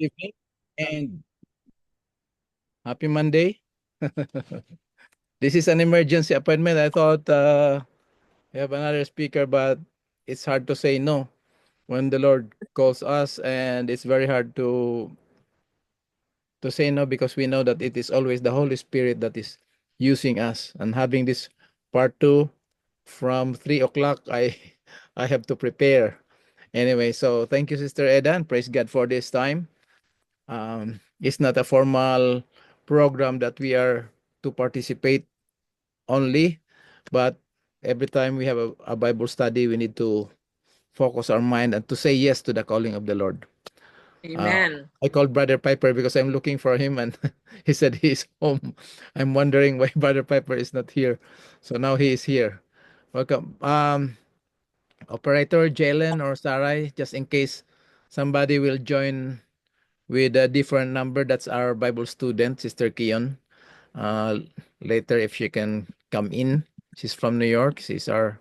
Evening and happy Monday. This is an emergency appointment. I thought we have another speaker, but it's hard to say no when the Lord calls us, and it's very hard to say no because we know that it is always the Holy Spirit that is using us. And having this part two from 3 o'clock, I have to prepare anyway. So thank you, Sister Eda, and praise God for this time. It's not a formal program that we are to participate only, but every time we have a Bible study, we need to focus our mind and to say yes to the calling of the Lord. Amen. I called Brother Piper because I'm looking for him, and he said he's home. I'm wondering why Brother Piper is not here. So now he is here. Welcome. Operator Jalen or Sarai, just in case somebody will join with a different number. That's our Bible student, Sister Kion. Uh, Later, if she can come in, she's from New York. She's our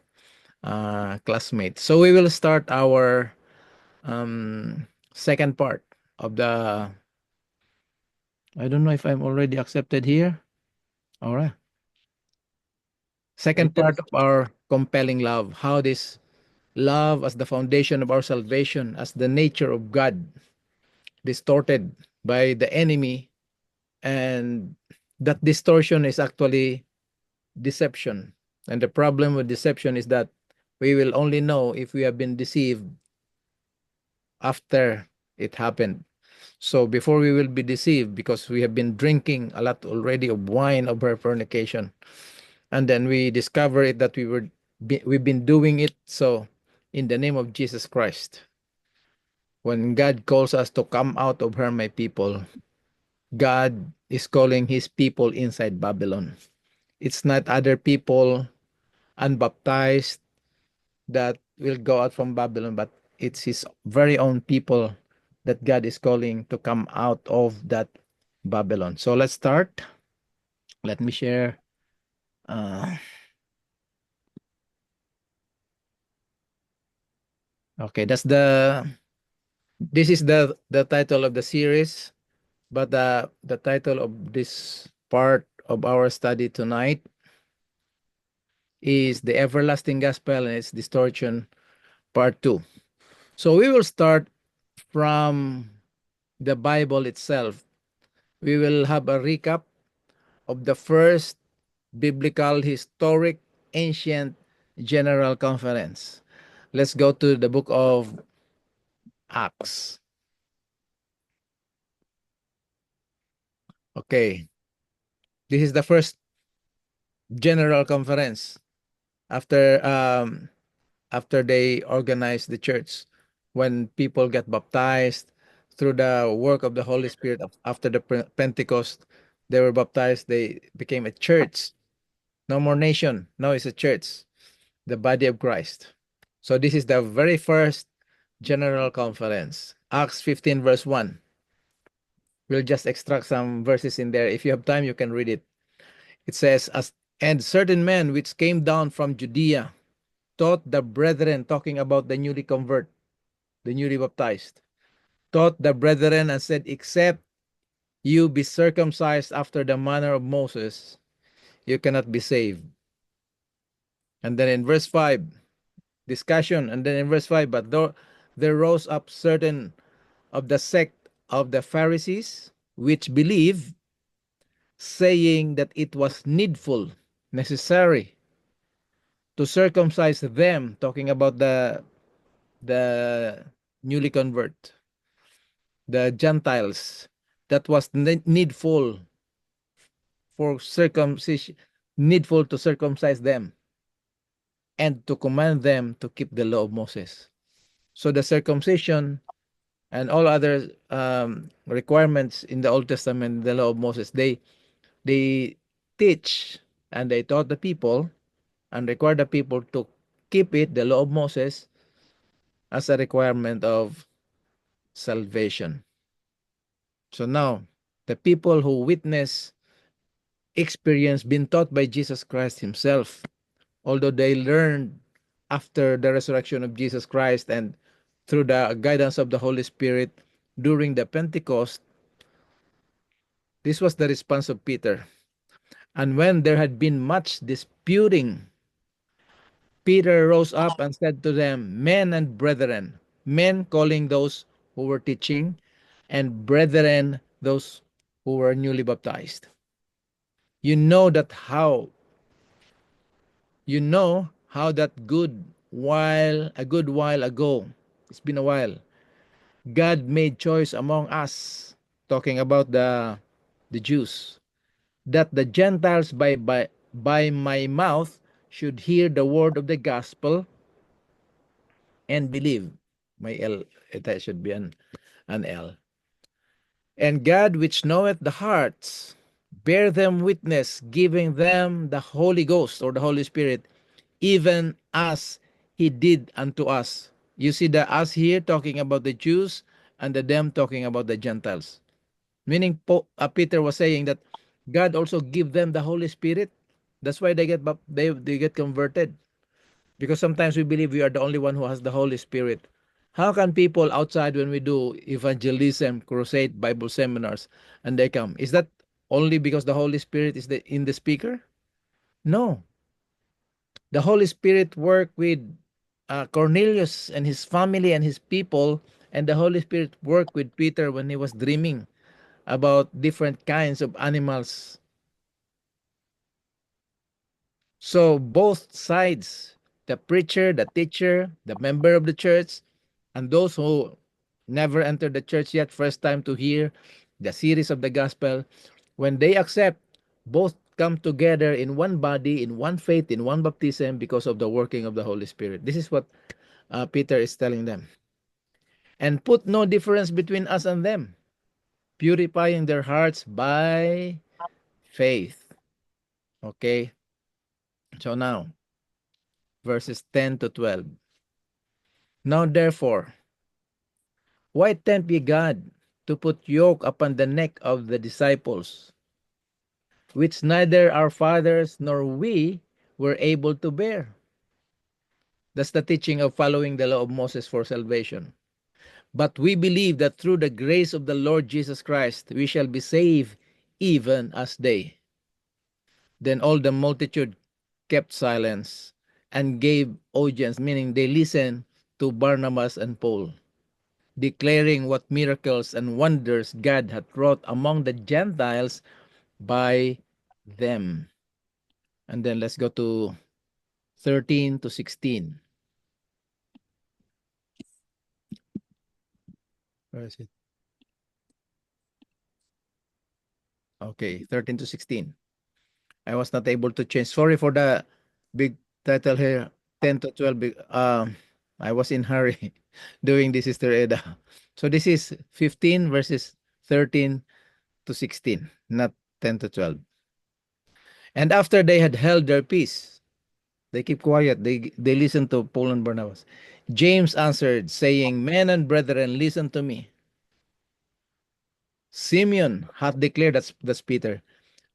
classmate. So we will start our second part of the. I don't know if I'm already accepted here. All right. Second part of our compelling love. How this love as the foundation of our salvation, as the nature of God, distorted by the enemy, and that distortion is actually deception. And the problem with deception is that we will only know if we have been deceived after it happened. So before we will be deceived because we have been drinking a lot already of wine of our fornication. And then we discover it that we've been doing it. So in the name of Jesus Christ, when God calls us to come out of her, my people, God is calling his people inside Babylon. It's not other people unbaptized that will go out from Babylon, but it's his very own people that God is calling to come out of that Babylon. So let's start. Let me share. Uh, okay, this is the title of the series, but the title of this part of our study tonight is the everlasting gospel and its distortion, part 2. So we will start from the Bible itself. We will have a recap of the first biblical, historic, ancient general conference. Let's go to the book of Acts. Okay, this is the first general conference after after they organized the church, when people get baptized through the work of the Holy Spirit. After the Pentecost, they were baptized, they became a church. No more nation, now it's a church, the body of Christ. So this is the very first general conference. Acts 15 verse 1. We'll just extract some verses in there. If you have time, you can read it. It says, as and certain men which came down from Judea taught the brethren, talking about the newly convert, the newly baptized, taught the brethren and said, except you be circumcised after the manner of Moses, you cannot be saved. And then in verse 5, discussion. And then in verse 5, but there rose up certain of the sect of the Pharisees, which believe, saying that it was needful, necessary, to circumcise them, talking about the newly convert, the Gentiles, that was needful for circumcision, needful to circumcise them and to command them to keep the law of Moses. So the circumcision and all other requirements in the Old Testament, the law of Moses, they teach and they taught the people and require the people to keep it, the law of Moses, as a requirement of salvation. So now, the people who witness, experience, been taught by Jesus Christ himself, although they learned after the resurrection of Jesus Christ and through the guidance of the Holy Spirit, during the Pentecost, this was the response of Peter. And when there had been much disputing, Peter rose up and said to them, Men and brethren, men calling those who were teaching, and brethren, those who were newly baptized. You know that how you know how that a good while ago, it's been a while, God made choice among us, talking about the Jews, that the Gentiles by my mouth should hear the word of the gospel and believe. My L, that should be an L. And God, which knoweth the hearts, bear them witness, giving them the Holy Ghost or the Holy Spirit, even as he did unto us. You see the us here talking about the Jews and the them talking about the Gentiles. Meaning Peter was saying that God also give them the Holy Spirit. That's why they get converted. Because sometimes we believe we are the only one who has the Holy Spirit. How can people outside, when we do evangelism, crusade, Bible seminars, and they come, is that only because the Holy Spirit is in the speaker? No. The Holy Spirit worked with Cornelius and his family and his people, and the Holy Spirit worked with Peter when he was dreaming about different kinds of animals. So both sides, the preacher, the teacher, the member of the church, and those who never entered the church yet, first time to hear the series of the gospel, when they accept, both come together in one body, in one faith, in one baptism because of the working of the Holy Spirit. This is what Peter is telling them. And put no difference between us and them, purifying their hearts by faith. Okay? So now, verses 10 to 12. Now therefore, why tempt ye God to put yoke upon the neck of the disciples, which neither our fathers nor we were able to bear? That's the teaching of following the law of Moses for salvation. But we believe that through the grace of the Lord Jesus Christ, we shall be saved even as they. Then all the multitude kept silence and gave audience, meaning they listened to Barnabas and Paul, declaring what miracles and wonders God had wrought among the Gentiles by them. And then let's go to 13 to 16. Where is it? Okay, 13 to 16. I was not able to change. Sorry for the big title here, 10 to 12. I was in hurry doing this, Sister Eda. So this is 15 verses 13 to 16, not 10 to 12. And after they had held their peace, they keep quiet. They listen to Paul and Barnabas. James answered, saying, Men and brethren, listen to me. Simeon hath declared, that's Peter,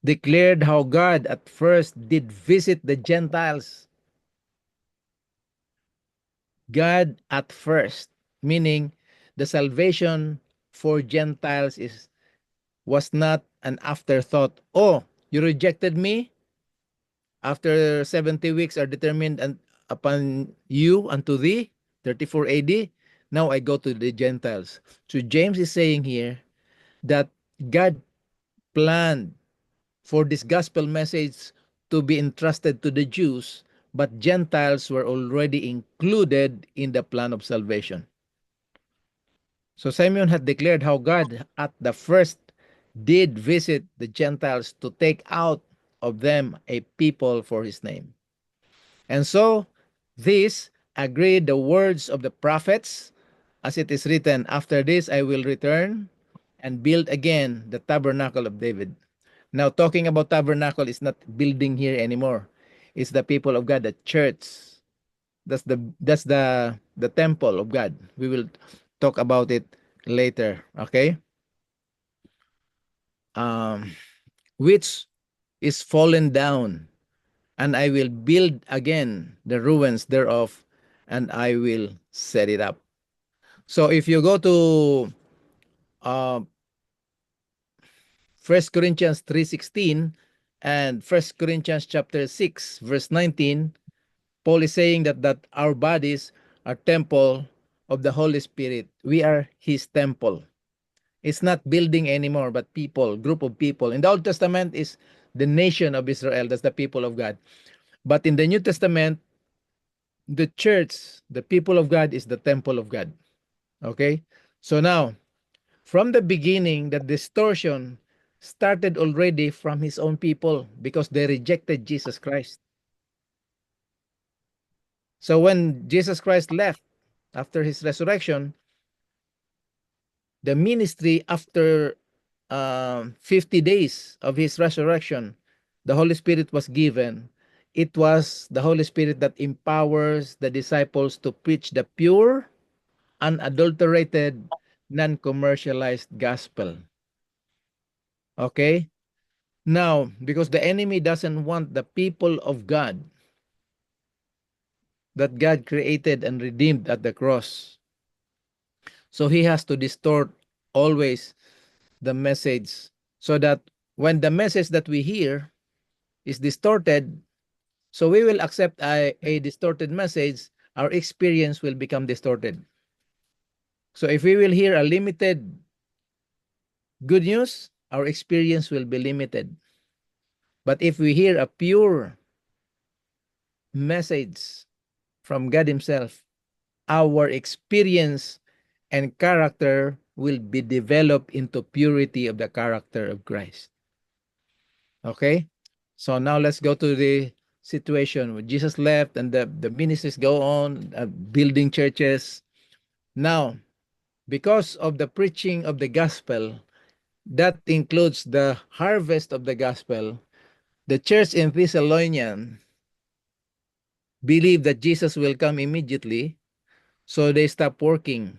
declared how God at first did visit the Gentiles. God at first, meaning the salvation for Gentiles was not an afterthought. Oh, you rejected me? After 70 weeks are determined and upon you unto thee, 34 AD. Now I go to the Gentiles. So James is saying here that God planned for this gospel message to be entrusted to the Jews, but Gentiles were already included in the plan of salvation. So Simeon had declared how God at the first did visit the Gentiles to take out of them a people for his name. And so this agreed the words of the prophets, as it is written, After this I will return and build again the tabernacle of David. Now, talking about tabernacle is not building here anymore. It's the people of God, the church. That's the temple of God. We will talk about it later. Okay. Um, which is fallen down, and I will build again the ruins thereof, and I will set it up. So if you go to uh, 1 Corinthians 3:16 and 1 Corinthians chapter 6 verse 19, Paul is saying that our bodies are temple of the Holy Spirit. We are his temple. It's not building anymore, but people, group of people. In the Old Testament is the nation of Israel, that's the people of God. But in the New Testament, the church, the people of God is the temple of God. Okay? So now, from the beginning, the distortion started already from his own people because they rejected Jesus Christ. So when Jesus Christ left after his resurrection, the ministry after 50 days of his resurrection, the Holy Spirit was given. It was the Holy Spirit that empowers the disciples to preach the pure, unadulterated, non-commercialized gospel. Okay? Now, because the enemy doesn't want the people of God that God created and redeemed at the cross, so he has to distort always the message so that when the message that we hear is distorted, so we will accept a distorted message, our experience will become distorted. So if we will hear a limited good news, our experience will be limited. But if we hear a pure message from God himself, our experience and character will be developed into purity of the character of Christ. Okay? So now let's go to the situation when Jesus left and the ministries go on building churches. Now, because of the preaching of the gospel, that includes the harvest of the gospel, the church in Thessalonian believed that Jesus will come immediately, so they stop working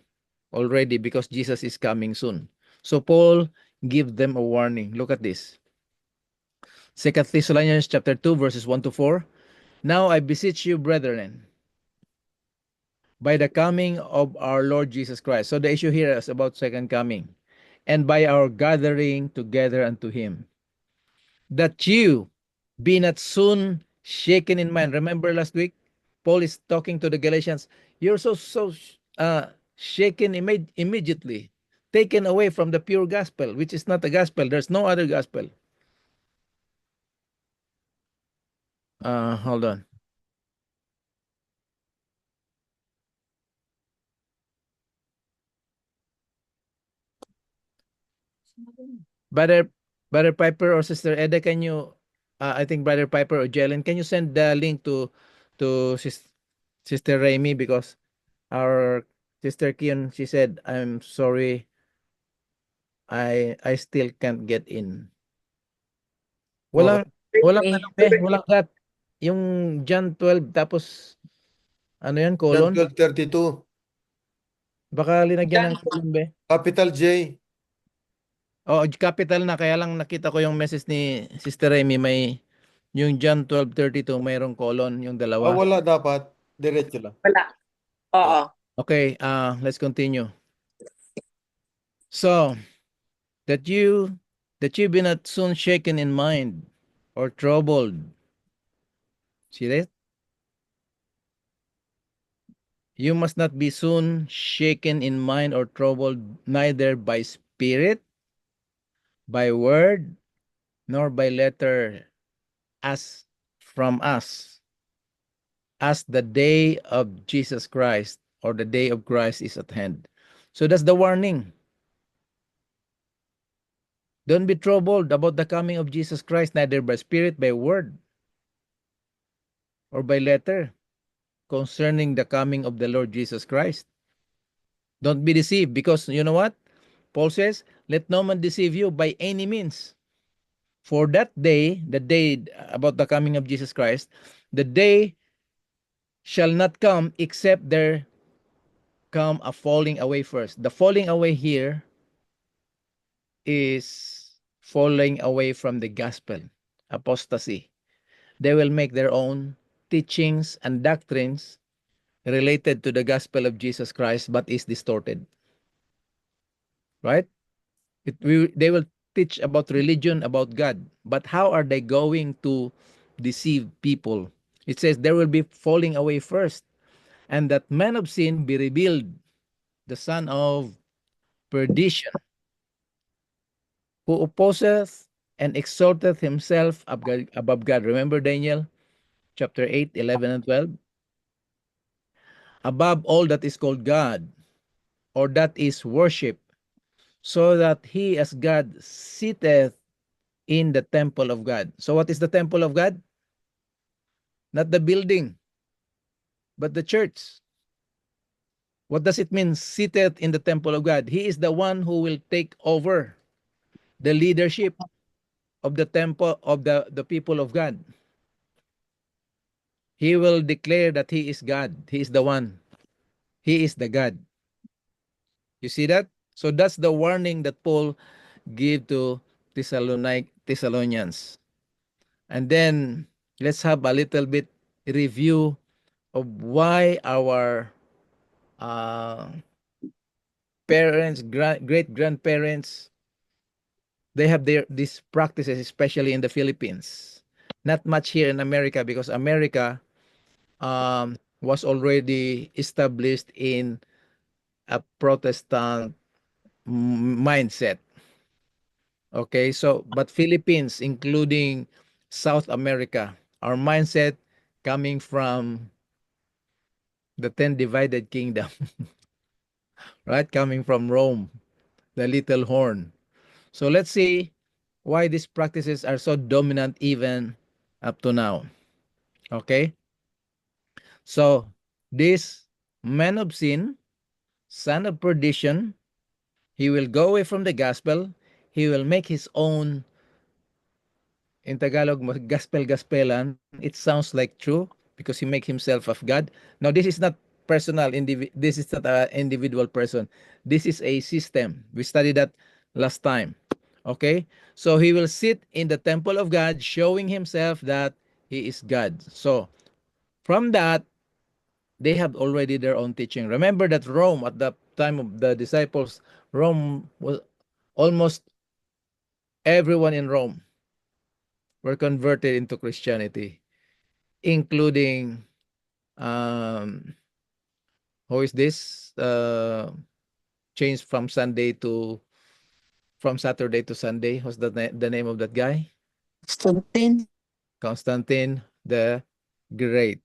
already because Jesus is coming soon. So Paul give them a warning. Look at this. 2 Thessalonians chapter 2 verses 1 to 4. Now I beseech you, brethren, by the coming of our Lord Jesus Christ. So the issue here is about second coming. And by our gathering together unto him, that you be not soon shaken in mind. Remember last week, Paul is talking to the Galatians. You're so shaken immediately, taken away from the pure gospel, which is not the gospel. There's no other gospel. Hold on. Brother, Brother Piper or Sister Eda, can you, I think Brother Piper or Jelen, can you send the link to Sister Raimi because our Sister Kian, she said, I'm sorry, I still can't get in. Okay. Walang ano walang that. Yung John 12 tapos ano yan, John colon? 12:32. Baka linagyan ng colon be. Capital J. Oh, capital na kaya lang nakita ko yung message ni Sister Remy may yung John 12:32 mayroong colon yung dalawa. Wala dapat. Diretso lang. Wala. Oo. Okay, let's continue. So, that you be not soon shaken in mind or troubled. See that? You must not be soon shaken in mind or troubled, neither by spirit, by word, nor by letter, as from us, as the day of Jesus Christ or the day of Christ is at hand. So that's the warning. Don't be troubled about the coming of Jesus Christ, neither by spirit, by word, or by letter, concerning the coming of the Lord Jesus Christ. Don't be deceived, because you know what? Paul says, let no man deceive you by any means. For that day, the day about the coming of Jesus Christ, the day shall not come except there come a falling away first. The falling away here is falling away from the gospel, apostasy. They will make their own teachings and doctrines related to the gospel of Jesus Christ, but is distorted. Right? They will teach about religion, about God. But how are they going to deceive people? It says there will be falling away first, and that man of sin be revealed, the son of perdition, who opposeth and exalteth himself above God. Remember Daniel chapter 8, 11, and 12? Above all that is called God, or that is worship, so that he as God sitteth in the temple of God. So what is the temple of God? Not the building, but the church. What does it mean, seated in the temple of God? He is the one who will take over the leadership of the temple of the people of God. He will declare that he is God. He is the one. He is the God. You see that? So that's the warning that Paul gave to Thessalonians. And then let's have a little bit review of why our uh, parents, great grandparents, they have these practices, especially in the Philippines. Not much here in America, because America was already established in a Protestant mindset. Okay, so but Philippines, including South America, our mindset coming from the 10 divided kingdom, right? Coming from Rome, the little horn. So let's see why these practices are so dominant even up to now. Okay? So this man of sin, son of perdition, he will go away from the gospel. He will make his own, in Tagalog, gospel-gaspelan. It sounds like true because he make himself of God. Now, this is not personal. This is not an individual person. This is a system. We studied that last time. Okay? So he will sit in the temple of God, showing himself that he is God. So from that, they have already their own teaching. Remember that Rome, at the time of the disciples, Rome was almost everyone in Rome were converted into Christianity, including um, who is this? Changed from Saturday to Sunday. What's the name of that guy? Constantine. Constantine the Great.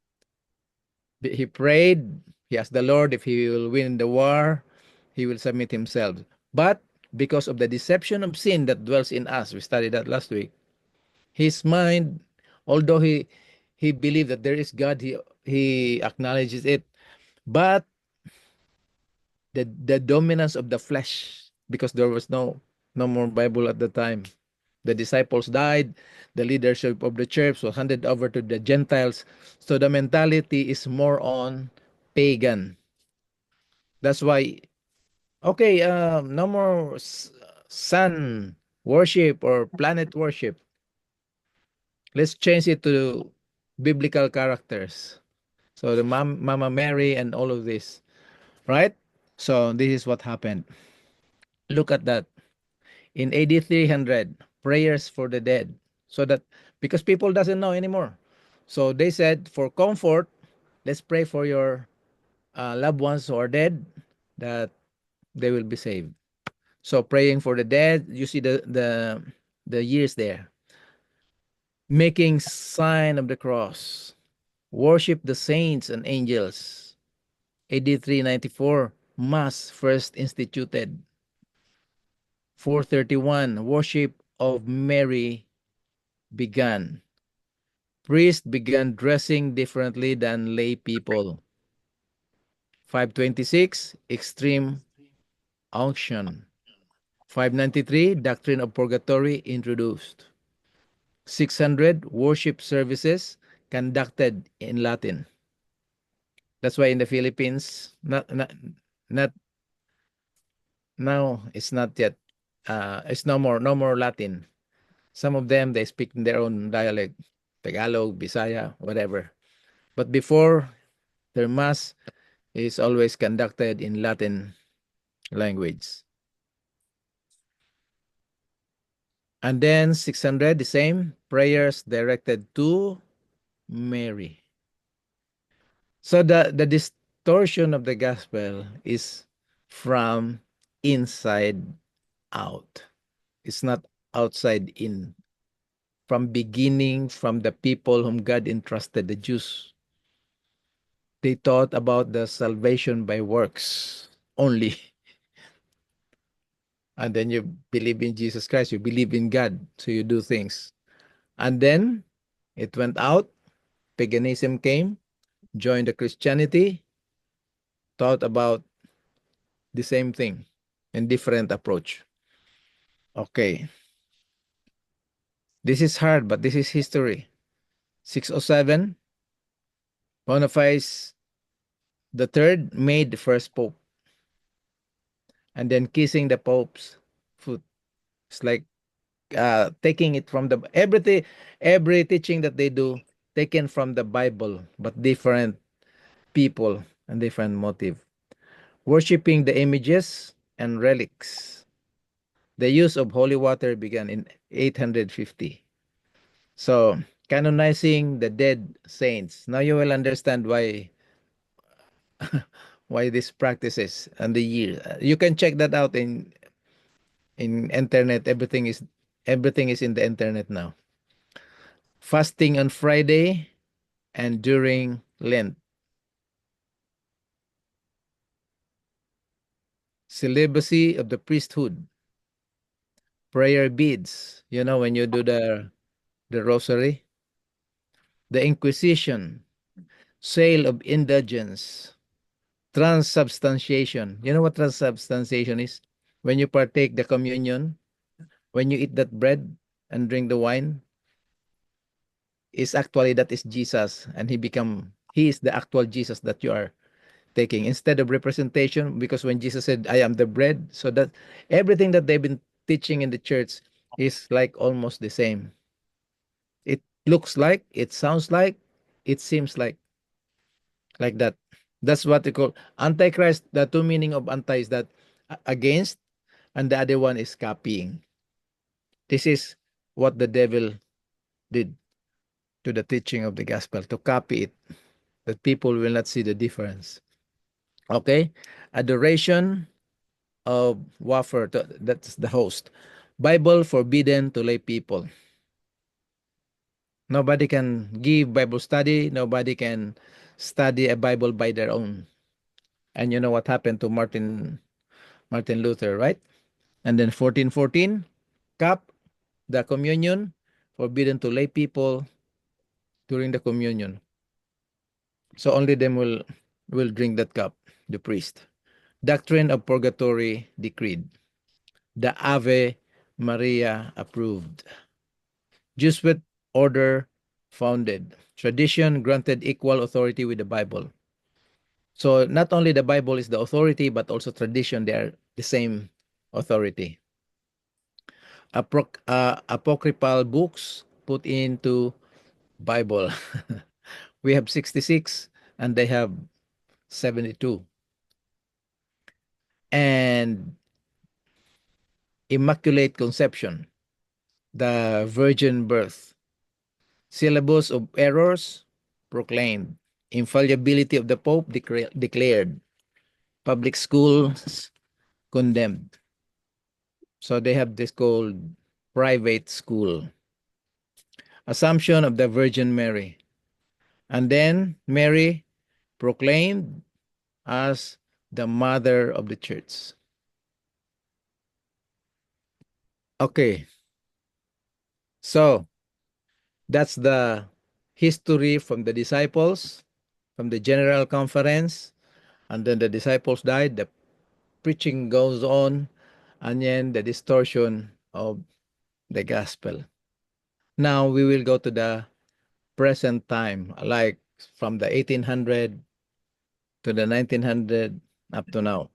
He prayed. He asked the Lord if he will win the war, he will submit himself. But because of the deception of sin that dwells in us, we studied that last week. His mind, although he believed that there is God, he acknowledges it, but the dominance of the flesh, because there was no more Bible at the time. The disciples died, the leadership of the church was handed over to the Gentiles. So the mentality is more on pagan. That's why, okay, no more sun worship or planet worship. Let's change it to biblical characters. So the Mama Mary and all of this, right? So this is what happened. Look at that. In AD 300, prayers for the dead. So that, because people doesn't know anymore. So they said, for comfort, let's pray for your loved ones who are dead, that they will be saved. So praying for the dead, you see the years there. Making sign of the cross. Worship the saints and angels. AD 394, Mass first instituted. 431, worship of Mary began. Priests began dressing differently than lay people. 526, extreme unction. 593, doctrine of purgatory introduced. 600, worship services conducted in Latin. That's why in the Philippines, not now, it's not yet. It's no more Latin. Some of them, they speak in their own dialect, Tagalog, Bisaya, whatever. But before, their mass is always conducted in Latin language. And then 600, the same prayers directed to Mary. So the distortion of the gospel is from inside out. It's not outside in. From beginning, from the people whom God entrusted, the Jews, they thought about the salvation by works only. And then you believe in Jesus Christ, you believe in God, so you do things. And then it went out, paganism came, joined the Christianity, thought about the same thing and different approach. Okay. This is hard, but this is history. 607, Boniface the third made the first pope, and then kissing the pope's foot. It's like taking it from the every teaching that they do taken from the Bible, but different people and different motive. Worshipping the images and relics. The use of holy water began in 850. So, canonizing the dead saints. Now you will understand why why these practices and the year. You can check that out in internet. Everything is in the internet now. Fasting on Friday and during Lent. Celibacy of the priesthood. Prayer beads. You know when you do the rosary. The Inquisition. Sale of indulgence. Transubstantiation. You know what transubstantiation is? When you partake the communion, when you eat that bread and drink the wine, is actually that is Jesus, and he is the actual Jesus that you are taking instead of representation, because when Jesus said I am the bread, so that everything that they've been teaching in the church is like almost the same. It looks like, it sounds like, it seems like that. That's what they call antichrist. The two meaning of anti is that against, and the other one is copying. This is what the devil did to the teaching of the gospel, to copy it, that people will not see the difference. Okay? Adoration of wafer, that's the host. Bible forbidden to lay people. Nobody can give Bible study. Nobody can study a Bible by their own. And you know what happened to Martin Luther, right? And then 1414, cup, the communion, forbidden to lay people during the communion. So only them will drink that cup, the priest. Doctrine of purgatory decreed. The Ave Maria approved. Jesuit order founded. Tradition granted equal authority with the Bible. So not only the Bible is the authority, but also tradition, they are the same authority. Apocryphal books put into Bible. We have 66 and they have 72. And Immaculate Conception, the virgin birth. Syllabus of errors proclaimed. Infallibility of the Pope declared. Public schools condemned. So they have this called private school. Assumption of the Virgin Mary. And then Mary proclaimed as the mother of the church. Okay. So that's the history from the disciples, from the general conference, and then the disciples died, the preaching goes on, and then the distortion of the gospel. Now we will go to the present time, like from the 1800 to the 1900 up to now.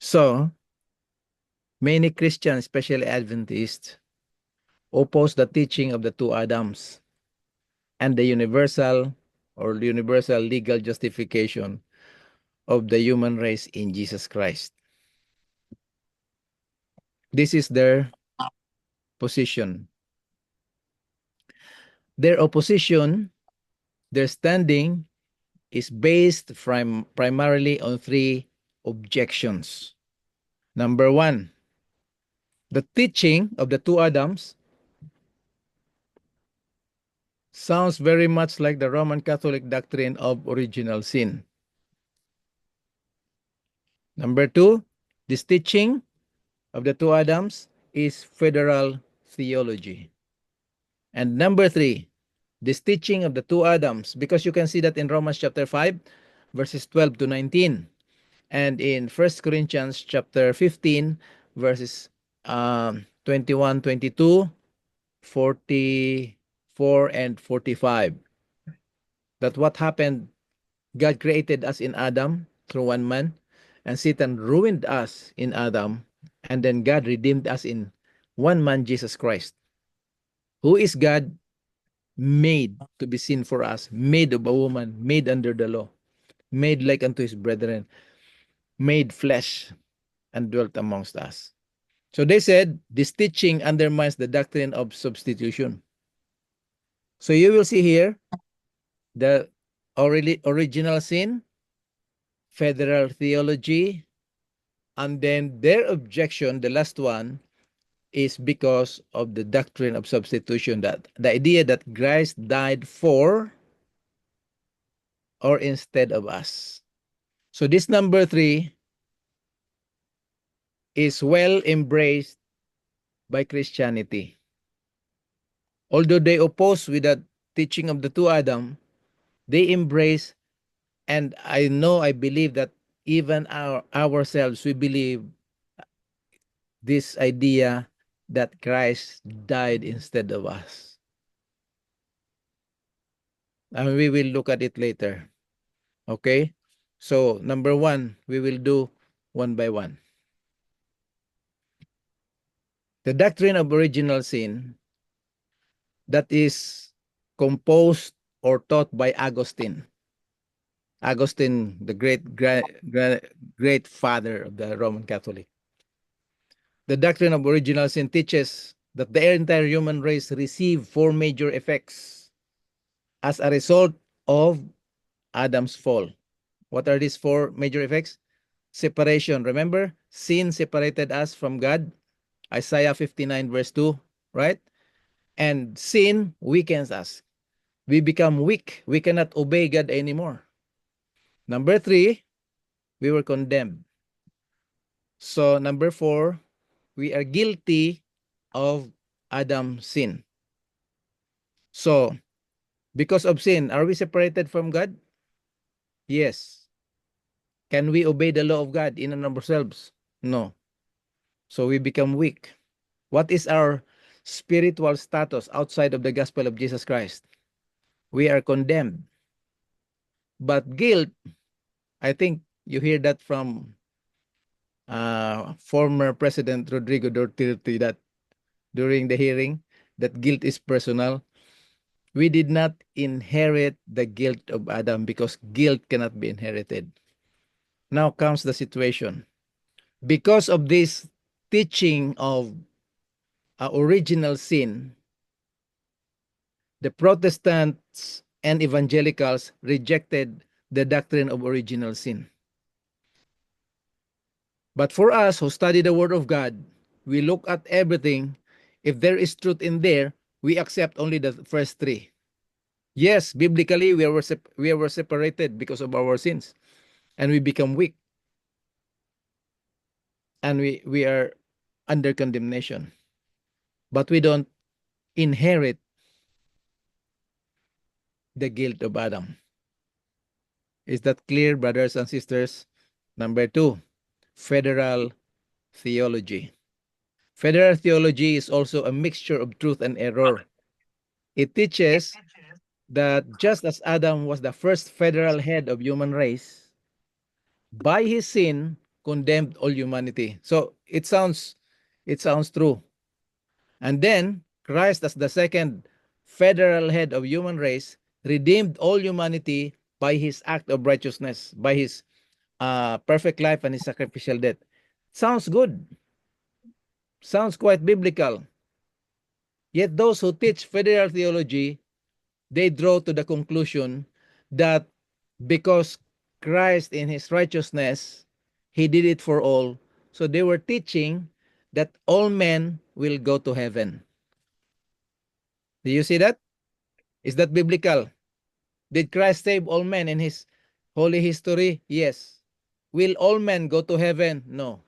So many Christians, especially Adventists, oppose the teaching of the two Adams and the universal legal justification of the human race in Jesus Christ. This is their position. Their opposition, their standing is based primarily on three objections. Number one, the teaching of the two Adams sounds very much like the Roman Catholic doctrine of original sin. Number two, this teaching of the two Adams is federal theology. And number three, this teaching of the two Adams, because you can see that in Romans chapter 5, verses 12 to 19, and in 1 Corinthians chapter 15, verses 21, 22, 44, and 45. That what happened, God created us in Adam through one man, and Satan ruined us in Adam, and then God redeemed us in one man, Jesus Christ, who is God made to be sin for us, made of a woman, made under the law, made like unto his brethren, made flesh, and dwelt amongst us. So they said this teaching undermines the doctrine of substitution. So you will see here the original sin, federal theology, and then their objection, the last one, is because of the doctrine of substitution, that the idea that Christ died for or instead of us. So this number three is well embraced by Christianity. Although they oppose with the teaching of the two Adam, they embrace, and I believe that even ourselves, we believe this idea that Christ died instead of us. And we will look at it later. Okay? So, number one, we will do one by one. The doctrine of original sin that is composed or taught by Augustine. Augustine, the great father of the Roman Catholic. The doctrine of original sin teaches that the entire human race received four major effects as a result of Adam's fall. What are these four major effects? Separation. Remember, sin separated us from God. Isaiah 59 verse 2, right? And sin weakens us. We become weak. We cannot obey God anymore. Number three, we were condemned. So number four, we are guilty of Adam's sin. So, because of sin, are we separated from God? Yes. Can we obey the law of God in and of ourselves? No. So we become weak. What is our spiritual status outside of the gospel of Jesus Christ? We are condemned. But guilt, I think you hear that from former President Rodrigo Duterte, that during the hearing, that guilt is personal. We did not inherit the guilt of Adam because guilt cannot be inherited. Now comes the situation. Because of this teaching of original sin, the Protestants and evangelicals rejected the doctrine of original sin. But for us who study the Word of God, we look at everything. If there is truth in there, we accept only the first three. Yes, biblically, we were separated because of our sins, and we become weak. And we are under condemnation. But we don't inherit the guilt of Adam. Is that clear, brothers and sisters? Number two, federal theology. Federal theology is also a mixture of truth and error. It teaches that just as Adam was the first federal head of human race, by his sin condemned all humanity. So it sounds true. And then Christ, as the second federal head of human race, redeemed all humanity by his act of righteousness, by his perfect life and his sacrificial death. Sounds good. Sounds quite biblical. Yet those who teach federal theology, they draw to the conclusion that because Christ in his righteousness, he did it for all. So they were teaching that all men will go to heaven. Do you see that? Is that biblical? Did Christ save all men in his holy history? Yes. Will all men go to heaven? No.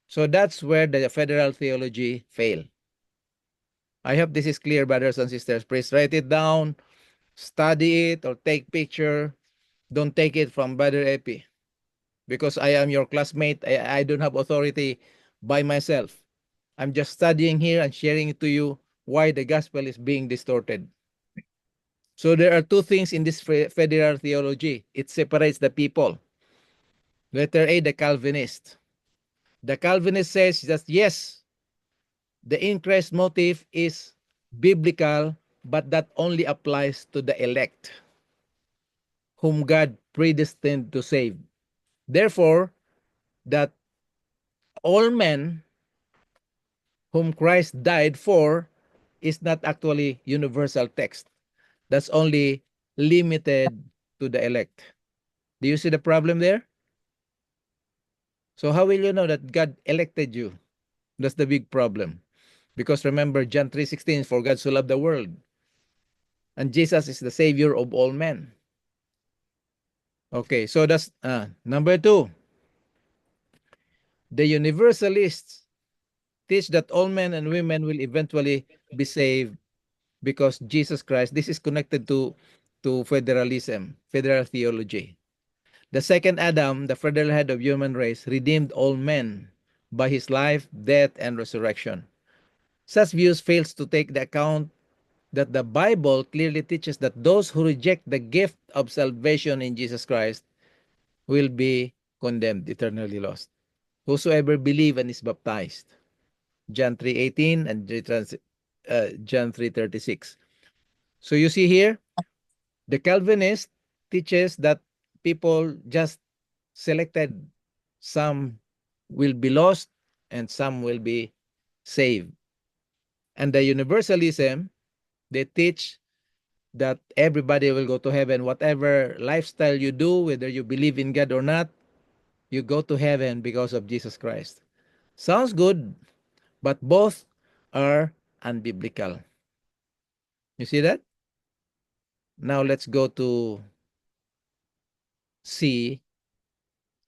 So that's where the federal theology fail. I hope this is clear, brothers and sisters. Please write it down, study it, or take picture. Don't take it from Brother Epi. Because I am your classmate, I don't have authority by myself. I'm just studying here and sharing it to you why the gospel is being distorted. So there are two things in this federal theology. It separates the people. Letter A, the Calvinist. The Calvinist says that yes, the in-Christ motive is biblical, but that only applies to the elect, whom God predestined to save. Therefore, that all men whom Christ died for is not actually universal text. That's only limited to the elect. Do you see the problem there? So how will you know that God elected you? That's the big problem. Because remember John 3:16, for God so loved the world. And Jesus is the savior of all men. Okay, so that's number 2. The universalists teach that all men and women will eventually be saved because Jesus Christ, this is connected to federalism, federal theology. The second Adam, the federal head of human race, redeemed all men by his life, death, and resurrection. Such views fails to take the account that the Bible clearly teaches that those who reject the gift of salvation in Jesus Christ will be condemned, eternally lost. Whosoever believe and is baptized. John 3:18 and John 3:36. So you see here, the Calvinist teaches that people just selected, some will be lost and some will be saved. And the universalism, they teach that everybody will go to heaven. Whatever lifestyle you do, whether you believe in God or not, you go to heaven because of Jesus Christ. Sounds good, but both are unbiblical. You see that? Now let's go to C.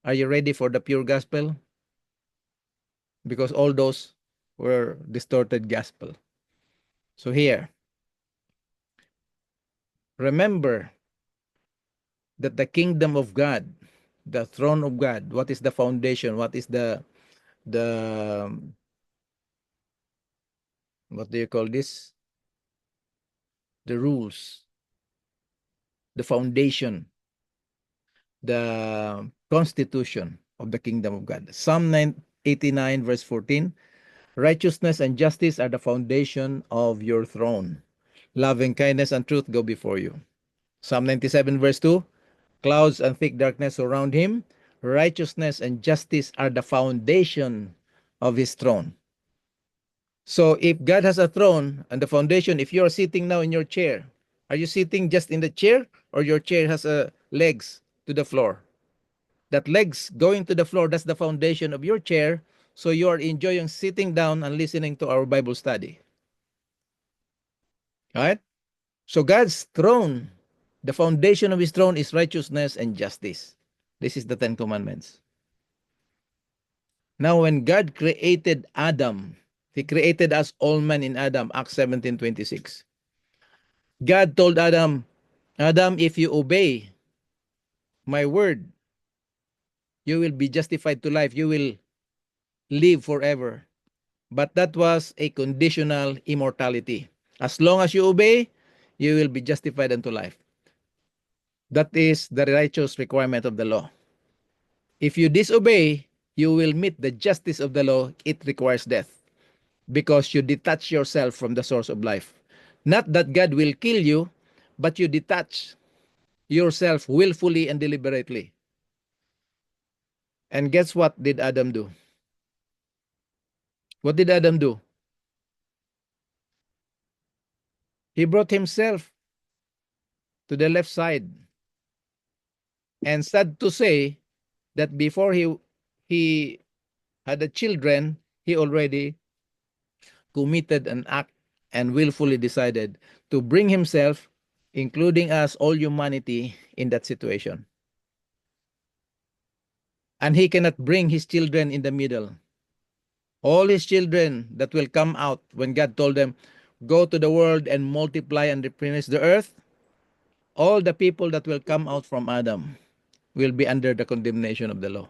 Are you ready for the pure gospel? Because all those were distorted gospel. So here, remember that the kingdom of God, the throne of God, what is the foundation? What is the what do you call this? The rules, the foundation, the constitution of the kingdom of God. Psalm 89 verse 14, righteousness and justice are the foundation of your throne. Loving kindness and truth go before you. Psalm 97 verse 2, clouds and thick darkness surround him. Righteousness and justice are the foundation of his throne. So if God has a throne and the foundation, if you're sitting now in your chair, are you sitting just in the chair or your chair has legs to the floor? That legs going to the floor, that's the foundation of your chair. So you are enjoying sitting down and listening to our Bible study. All right? So God's throne, the foundation of his throne is righteousness and justice. This is the 10 commandments. Now when God created Adam, he created us all men in Adam, Acts 17:26. God told Adam, Adam, if you obey my word, you will be justified to life. You will live forever. But that was a conditional immortality. As long as you obey, you will be justified unto life. That is the righteous requirement of the law. If you disobey, you will meet the justice of the law. It requires death because you detach yourself from the source of life. Not that God will kill you, but you detach yourself willfully and deliberately. And guess what did Adam do? What did Adam do? He brought himself to the left side. And sad to say that before he had the children, he already committed an act and willfully decided to bring himself, including us, all humanity, in that situation. And he cannot bring his children in the middle. All his children that will come out when God told them, go to the world and multiply and replenish the earth, all the people that will come out from Adam will be under the condemnation of the law.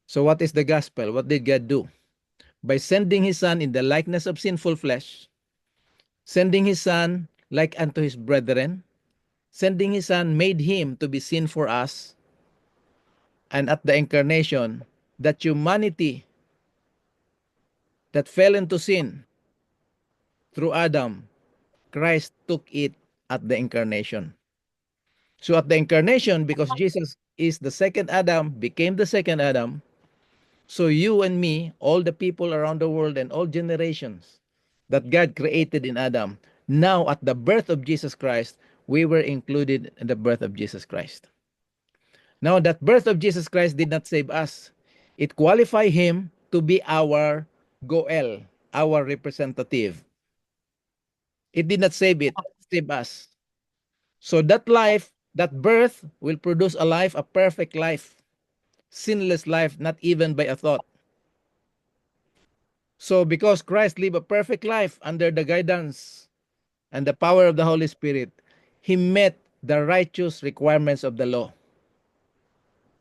So what is the gospel? What did God do? By sending his son in the likeness of sinful flesh, sending his son like unto his brethren, sending his son made him to be sin for us, and at the incarnation, that humanity that fell into sin through Adam, Christ took it at the incarnation. So at the incarnation, because Jesus is the second Adam, became the second Adam, so you and me, all the people around the world and all generations that God created in Adam, now at the birth of Jesus Christ, we were included in the birth of Jesus Christ. Now that birth of Jesus Christ did not save us. It qualified him to be our Goel, our representative. It did not save us. So that life, that birth will produce a life, a perfect life, sinless life, not even by a thought. So because Christ lived a perfect life under the guidance and the power of the Holy Spirit, he met the righteous requirements of the law.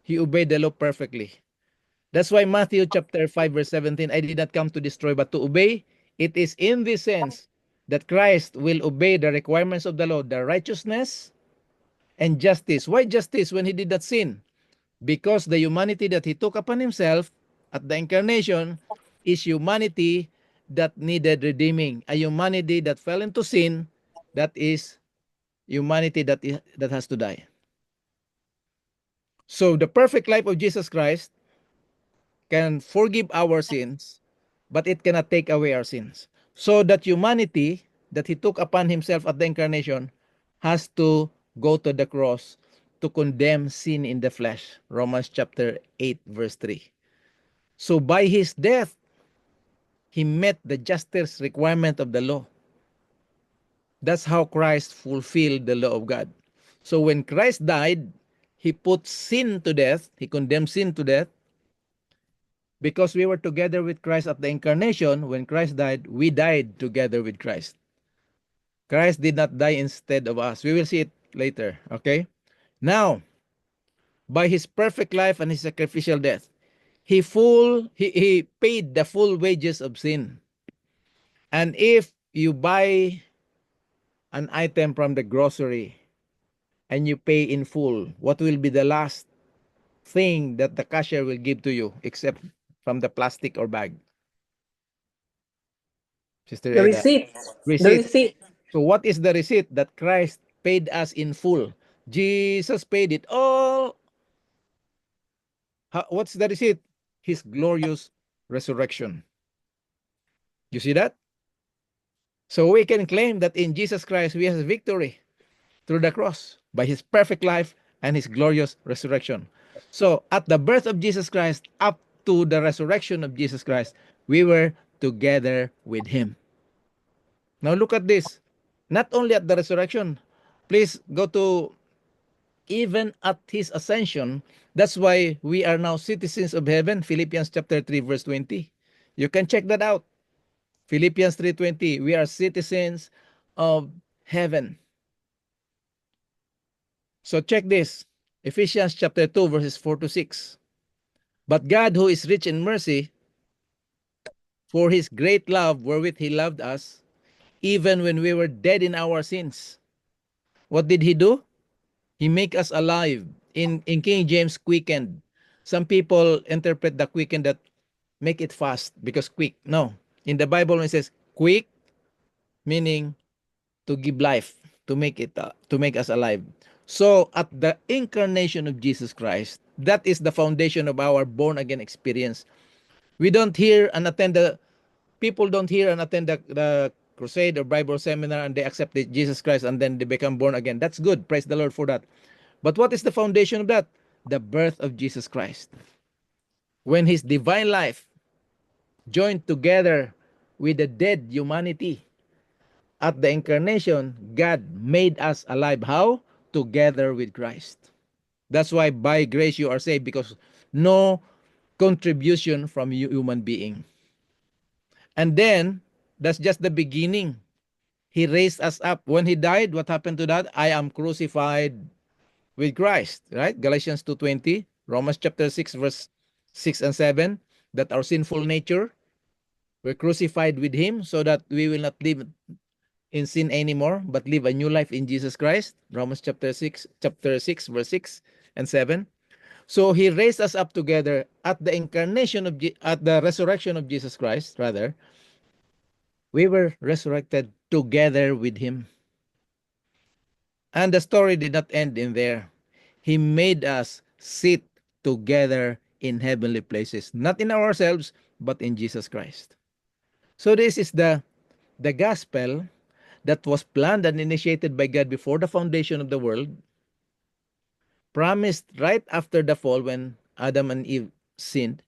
He obeyed the law perfectly. That's why Matthew chapter 5 verse 17, I did not come to destroy but to obey. It is in this sense that Christ will obey the requirements of the law, the righteousness and justice. Why justice when he did not sin? Because the humanity that he took upon himself at the incarnation is humanity that needed redeeming, a humanity that fell into sin, that is humanity that has to die. So the perfect life of Jesus Christ can forgive our sins, but it cannot take away our sins. So that humanity that he took upon himself at the incarnation has to go to the cross to condemn sin in the flesh. Romans chapter 8 verse 3. So by his death, he met the justice requirement of the law. That's how Christ fulfilled the law of God. So when Christ died, he put sin to death, he condemned sin to death. Because we were together with Christ at the incarnation, when Christ died, we died together with Christ. Christ did not die instead of us. We will see it later, okay? Now, by his perfect life and his sacrificial death, he paid the full wages of sin. And if you buy an item from the grocery and you pay in full, what will be the last thing that the cashier will give to you except from the plastic or bag? Sister The Eda. receipt. The Receipt. receipt. So what is the receipt? That Christ paid us in full. Jesus paid it all. What's the receipt? His glorious resurrection. You see that? So we can claim that in Jesus Christ we have victory through the cross by his perfect life and his glorious resurrection. So at the birth of Jesus Christ up to the resurrection of Jesus Christ, we were together with him. Now look at this. Not only at the resurrection, please go to even at his ascension. That's why we are now citizens of heaven. Philippians chapter 3 verse 20. You can check that out. Philippians 3:20. We are citizens of heaven. So check this. Ephesians chapter 2 verses 4 to 6. But God, who is rich in mercy, for his great love wherewith he loved us, even when we were dead in our sins. What did he do? He make us alive. In King James, quickened. Some people interpret the quickened that make it fast because quick. No. In the Bible, it says quick, meaning to give life, to make us alive. So at the incarnation of Jesus Christ, that is the foundation of our born again experience. We don't hear and attend people don't hear and attend the crusade or Bible seminar and they accept Jesus Christ and then they become born again. That's good. Praise the Lord for that. But what is the foundation of that? The birth of Jesus Christ. When his divine life joined together with the dead humanity at the incarnation, God made us alive. How? Together with Christ. That's why by grace you are saved, because no contribution from human being. And then that's just the beginning. He raised us up. When he died, what happened to that? I am crucified with Christ, right? Galatians 2:20, Romans chapter 6 verse 6 and 7, that our sinful nature we're crucified with him so that we will not live in sin anymore but live a new life in Jesus Christ. Romans chapter 6 verse 6 and 7. So he raised us up together at the incarnation of at the resurrection of Jesus Christ, rather. We were resurrected together with him. And the story did not end in there. He made us sit together in heavenly places, not in ourselves, but in Jesus Christ. So this is the gospel that was planned and initiated by God before the foundation of the world, promised right after the fall when Adam and Eve sinned,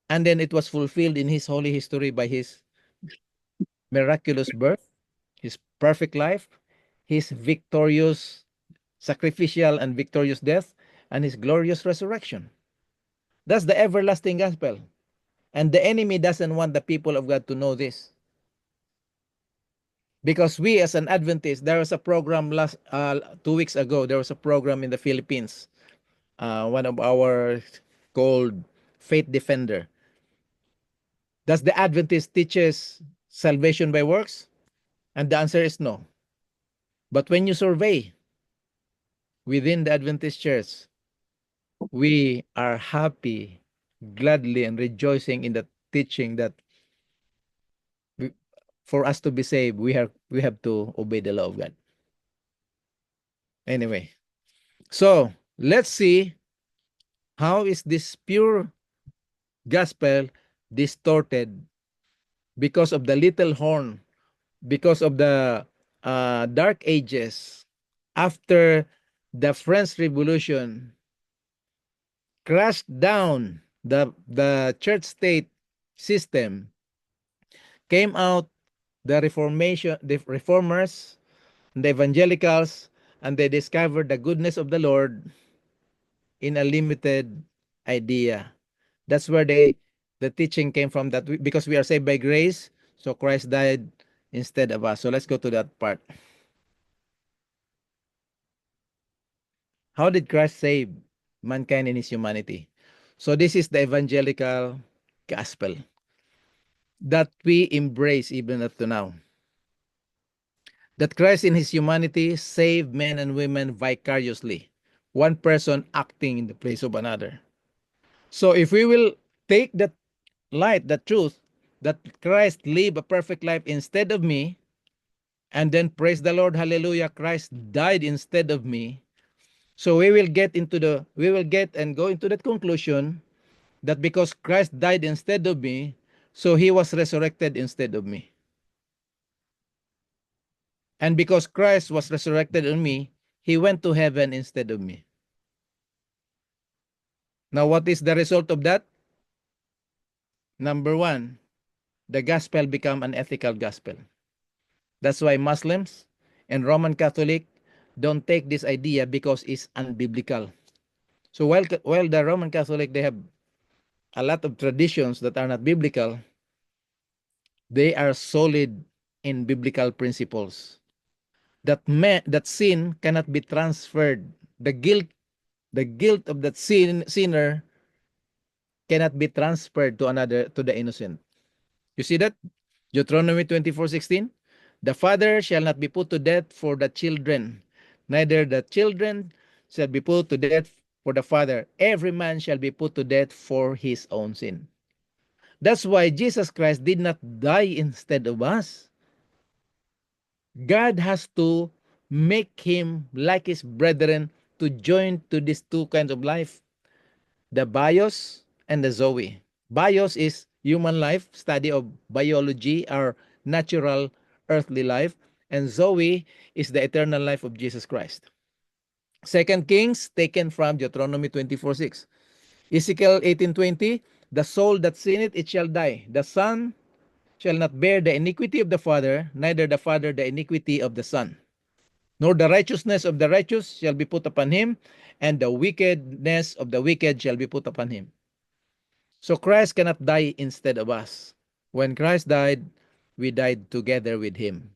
and then it was fulfilled in his holy history by his miraculous birth, his perfect life, his victorious sacrificial and victorious death, and his glorious resurrection. That's the everlasting gospel. And the enemy doesn't want the people of God to know this. Because we as an Adventist, there was a program 2 weeks ago, there was a program in the Philippines. One of our called Faith Defender. Does the Adventist teaches salvation by works? And the answer is no. But when you survey within the Adventist church, we are happy, gladly, and rejoicing in the teaching that for us to be saved, we have to obey the law of God. Anyway, so let's see how is this pure gospel distorted because of the little horn, because of the dark ages after the French Revolution crashed down the church state system. Came out the reformers, the evangelicals, and they discovered the goodness of the Lord in a limited idea. That's where the teaching came from, that because we are saved by grace, so Christ died instead of us. So let's go to that part. How did Christ save mankind in his humanity? So this is the evangelical gospel that we embrace even up to now. That Christ in his humanity saved men and women vicariously, one person acting in the place of another. So if we will take that light, the truth, that Christ lived a perfect life instead of me, and then praise the Lord, hallelujah, Christ died instead of me. So we will get and go into that conclusion that because Christ died instead of me, so he was resurrected instead of me. And because Christ was resurrected in me, he went to heaven instead of me. Now, what is the result of that? Number one, the gospel become an ethical gospel. That's why Muslims and Roman Catholic don't take this idea because it's unbiblical. So while the Roman Catholic, they have a lot of traditions that are not biblical, they are solid in biblical principles. That sin cannot be transferred. The guilt of that sinner cannot be transferred to the innocent. You see that? Deuteronomy 24:16. The father shall not be put to death for the children, neither the children shall be put to death for the father. Every man shall be put to death for his own sin. That's why Jesus Christ did not die instead of us. God has to make him like his brethren to join to these two kinds of life, the bios and the Zoe. Bios is human life, study of biology or natural earthly life, and Zoe is the eternal life of Jesus Christ. Second Kings, taken from Deuteronomy 24:6. Ezekiel 18:20, the soul that sinneth, it shall die. The son shall not bear the iniquity of the father, neither the father the iniquity of the son. Nor the righteousness of the righteous shall be put upon him, and the wickedness of the wicked shall be put upon him. So Christ cannot die instead of us. When Christ died, we died together with him.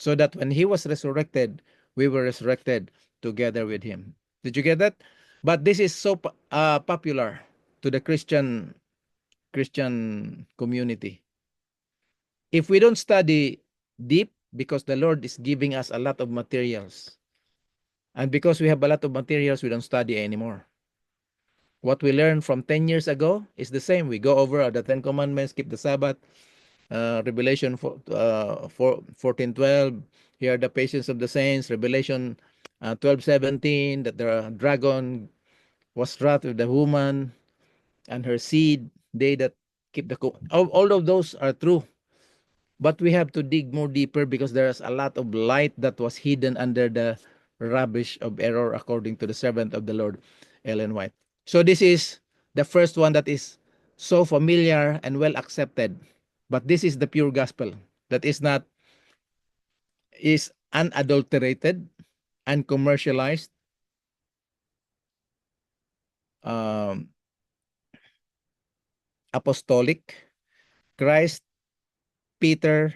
So that when he was resurrected, we were resurrected together with him. Did you get that? But this is so popular to the Christian community. If we don't study deep, because the Lord is giving us a lot of materials, and because we have a lot of materials, we don't study anymore. What we learned from 10 years ago is the same. We go over the 10 commandments, keep the Sabbath, Revelation 14:12. Here are the patience of the saints. Revelation 12:17, that the dragon was wrath with the woman and her seed. They that keep the all of those are true. But we have to dig more deeper because there's a lot of light that was hidden under the rubbish of error, according to the servant of the Lord, Ellen White. So this is the first one that is so familiar and well accepted. But this is the pure gospel that is unadulterated, uncommercialized, um, apostolic. Christ, Peter,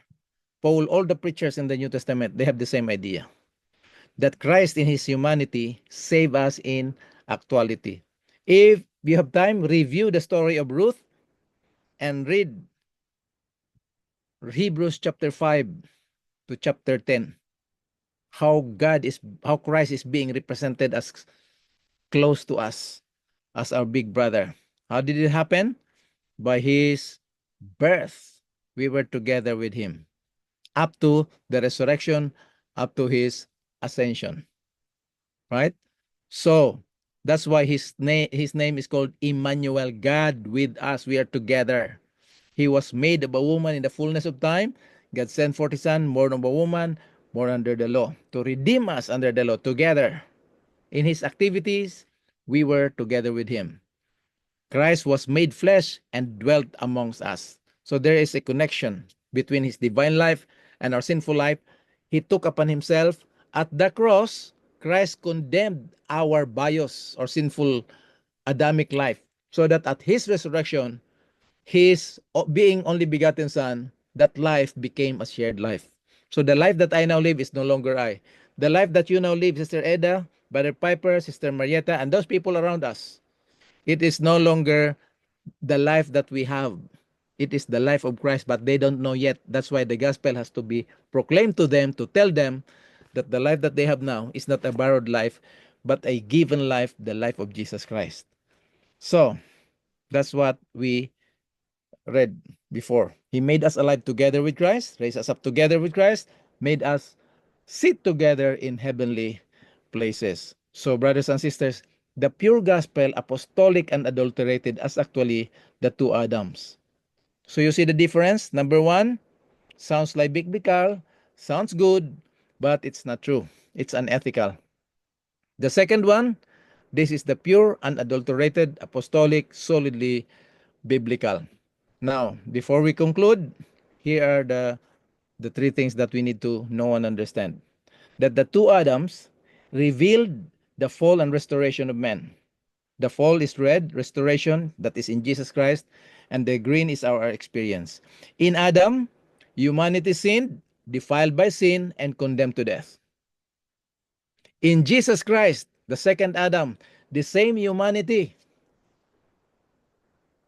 Paul, all the preachers in the New Testament, they have the same idea. That Christ in his humanity save us in actuality. If you have time, review the story of Ruth and read Hebrews chapter 5 to chapter 10. How Christ is being represented as close to us as our big brother. How did it happen? By his birth, we were together with him up to the resurrection, up to his ascension. Right? So that's why his name is called Emmanuel, God with us. We are together. He was made of a woman in the fullness of time. God sent forth his son, born of a woman, born under the law, to redeem us under the law together. In his activities, we were together with him. Christ was made flesh and dwelt amongst us. So there is a connection between his divine life and our sinful life. He took upon himself at the cross. Christ condemned our bios or sinful Adamic life, so that at his resurrection, his being only begotten son, that life became a shared life. So the life that I now live is no longer I. The life that you now live, Sister Eda, Brother Piper, Sister Marietta, and those people around us, it is no longer the life that we have. It is the life of Christ, but they don't know yet. That's why the gospel has to be proclaimed to them, to tell them that the life that they have now is not a borrowed life, but a given life, the life of Jesus Christ. So that's what we read before. He made us alive together with Christ, raised us up together with Christ, made us sit together in heavenly places. So, brothers and sisters, the pure gospel, apostolic and adulterated, as actually the two Adams. So you see the difference? Number one, sounds like biblical, sounds good, but it's not true. It's unethical. The second one, this is the pure, unadulterated, apostolic, solidly biblical. Now, before we conclude, here are the three things that we need to know and understand. That the two Adams revealed the fall and restoration of man. The fall is red, restoration, that is in Jesus Christ, and the green is our experience. In Adam, humanity sinned, defiled by sin, and condemned to death. In Jesus Christ, the second Adam, the same humanity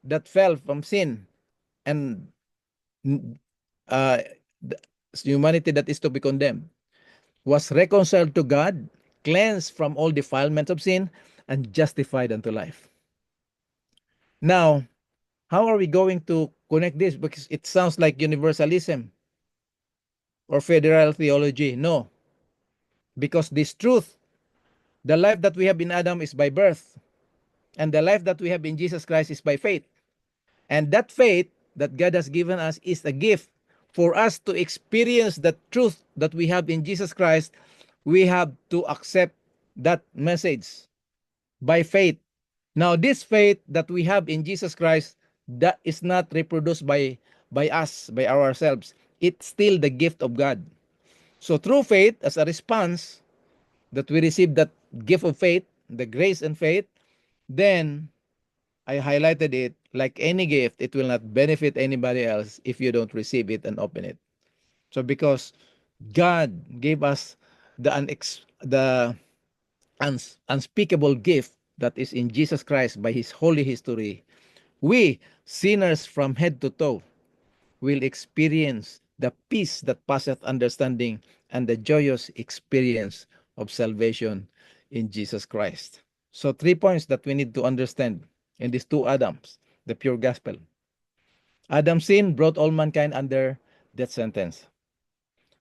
that fell from sin and uh, the humanity that is to be condemned was reconciled to God, cleansed from all defilement of sin, and justified unto life. Now, how are we going to connect this? Because it sounds like universalism or federal theology. No, because this truth, the life that we have in Adam is by birth. And the life that we have in Jesus Christ is by faith. And that faith that God has given us is a gift for us to experience the truth that we have in Jesus Christ. We have to accept that message by faith. Now, this faith that we have in Jesus Christ, that is not reproduced by us, by ourselves. It's still the gift of God. So through faith, as a response that we receive that gift of faith, the grace and faith, then I highlighted it, like any gift, it will not benefit anybody else if you don't receive it and open it. So because God gave us the unspeakable gift that is in Jesus Christ by his holy history, we sinners from head to toe will experience the peace that passeth understanding and the joyous experience of salvation in Jesus Christ. So 3 points that we need to understand in these two Adams, the pure gospel. Adam's sin brought all mankind under death sentence.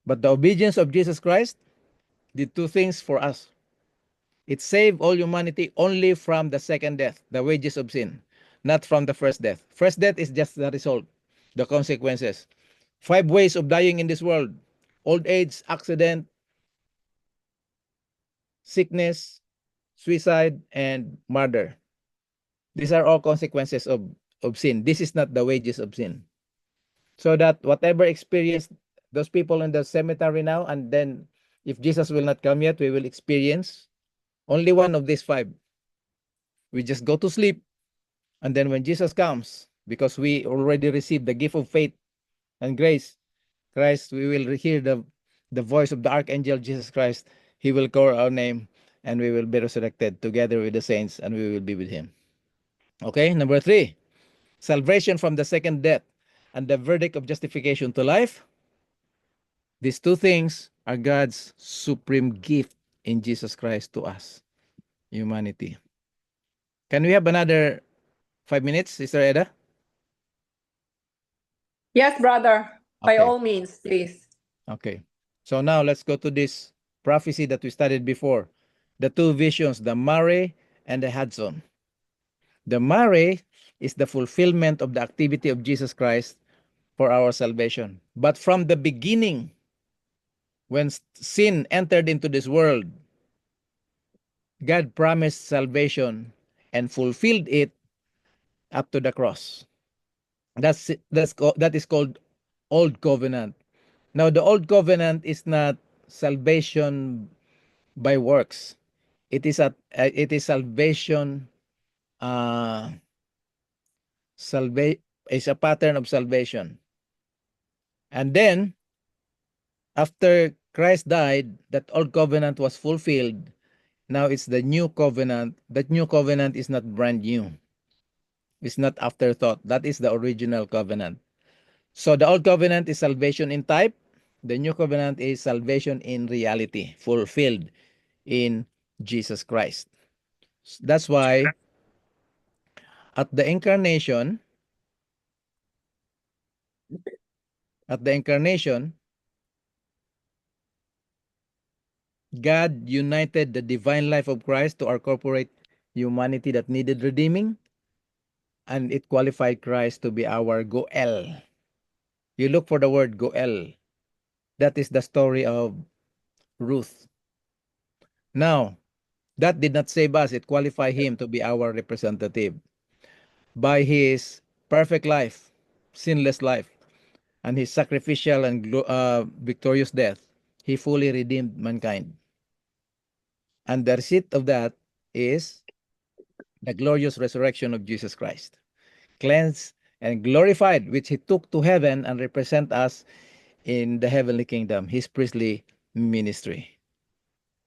But the obedience of Jesus Christ did two things for us. It saved all humanity only from the second death, the wages of sin, not from the first death. First death is just the result, the consequences. 5 ways of dying in this world: old age, accident, sickness, suicide, and murder. These are all consequences of sin. This is not the wages of sin. So that whatever experience those people in the cemetery now, and then if Jesus will not come yet, we will experience only one of these 5. We just go to sleep, and then when Jesus comes, because we already received the gift of faith and grace, Christ, we will hear the voice of the archangel Jesus Christ. He will call our name, and we will be resurrected together with the saints, and we will be with him. Okay, number 3, salvation from the second death and the verdict of justification to life. These two things are God's supreme gift in Jesus Christ to us, humanity. Can we have another 5 minutes, Sister Eda? Yes, brother. By Okay. all means, please. Okay. So now let's go to this prophecy that we studied before. The two visions, the Mare and the Hudson. The Mare is the fulfillment of the activity of Jesus Christ for our salvation. But from the beginning, when sin entered into this world, God promised salvation and fulfilled it up to the cross. That is called Old Covenant. Now, the Old Covenant is not salvation by works. It is salvation. Uh, is a pattern of salvation. And then, after Christ died, that Old Covenant was fulfilled. Now it's the New Covenant. That New Covenant is not brand new. It's not afterthought. That is the original covenant. So the Old Covenant is salvation in type. The New Covenant is salvation in reality, fulfilled in Jesus Christ. That's why at the incarnation, God united the divine life of Christ to our corporate humanity that needed redeeming, and it qualified Christ to be our Goel. You look for the word Goel. That is the story of Ruth. Now, that did not save us. It qualified him to be our representative. By his perfect life, sinless life, and his sacrificial and victorious death, he fully redeemed mankind. And the receipt of that is the glorious resurrection of Jesus Christ, cleansed and glorified, which he took to heaven and represent us in the heavenly kingdom, his priestly ministry.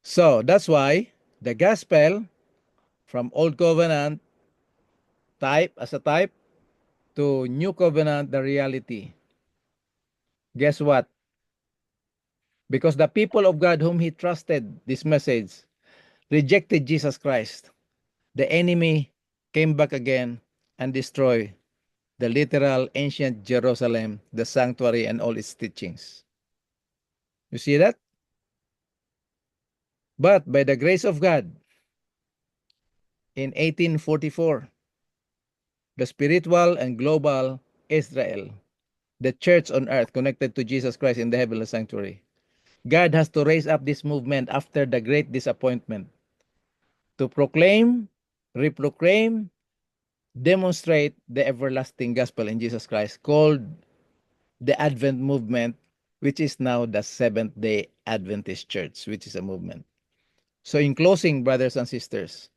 So that's why the gospel from Old Covenant as a type to New Covenant, the reality. Guess what? Because the people of God whom he trusted this message rejected Jesus Christ, the enemy came back again and destroyed the literal ancient Jerusalem, the sanctuary, and all its teachings. You see that? But by the grace of God, in 1844. The spiritual and global Israel, the church on earth connected to Jesus Christ in the heavenly sanctuary. God has to raise up this movement after the great disappointment to proclaim, reproclaim, demonstrate the everlasting gospel in Jesus Christ, called the Advent movement, which is now the Seventh-day Adventist Church, which is a movement. So in closing, brothers and sisters,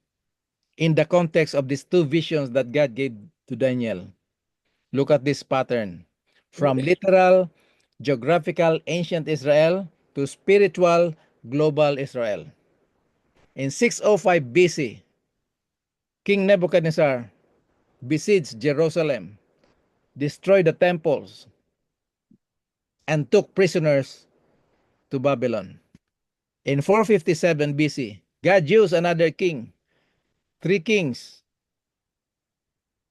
in the context of these two visions that God gave to Daniel, look at this pattern. From literal, geographical, ancient Israel to spiritual, global Israel. In 605 BC, King Nebuchadnezzar besieged Jerusalem, destroyed the temples, and took prisoners to Babylon. In 457 BC, God used another king, three kings,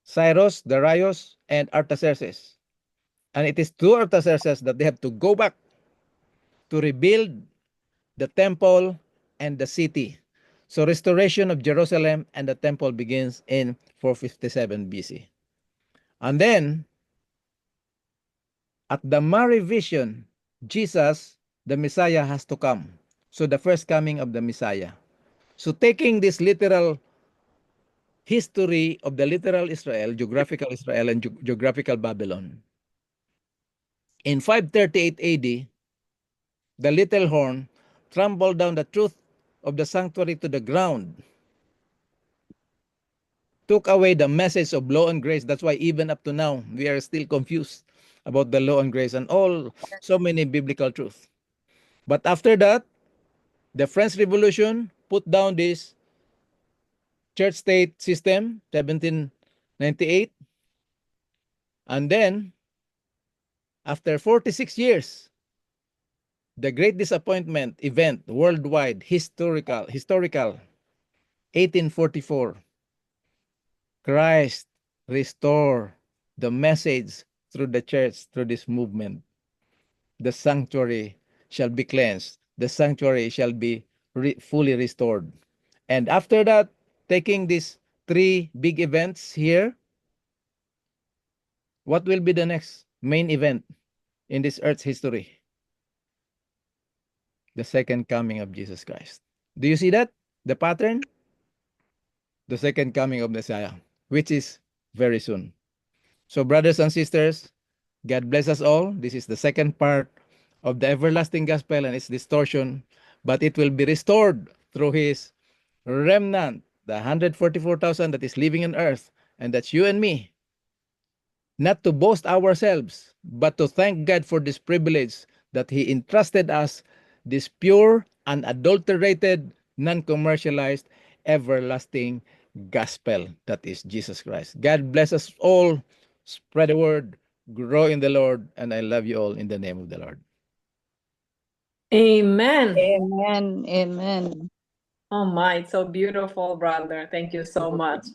Cyrus, Darius, and Artaxerxes. And it is to Artaxerxes that they have to go back to rebuild the temple and the city. So restoration of Jerusalem and the temple begins in 457 BC. And then, at the Mary vision, Jesus, the Messiah, has to come. So the first coming of the Messiah. So taking this literal history of the literal Israel, geographical Israel, and geographical Babylon, in 538 AD, the little horn trampled down the truth of the sanctuary to the ground, took away the message of law and grace. That's why even up to now, we are still confused about the law and grace and so many biblical truths. But after that, the French Revolution put down this church-state system, 1798. And then, after 46 years, the Great Disappointment event, worldwide, historical, 1844, Christ restored the message through the church, through this movement. The sanctuary shall be cleansed. The sanctuary shall be fully restored. And after that, taking these three big events here, what will be the next main event in this earth's history? The second coming of Jesus Christ. Do you see that? The pattern? The second coming of Messiah, which is very soon. So, brothers and sisters, God bless us all. This is the second part of the everlasting gospel and its distortion, but it will be restored through his remnant, the 144,000 that is living on earth, and that's you and me. Not to boast ourselves, but to thank God for this privilege that he entrusted us, this pure, unadulterated, non-commercialized, everlasting gospel that is Jesus Christ. God bless us all. Spread the word, grow in the Lord, and I love you all in the name of the Lord. Amen. Amen. Amen. Oh my, it's so beautiful, brother. Thank you so much.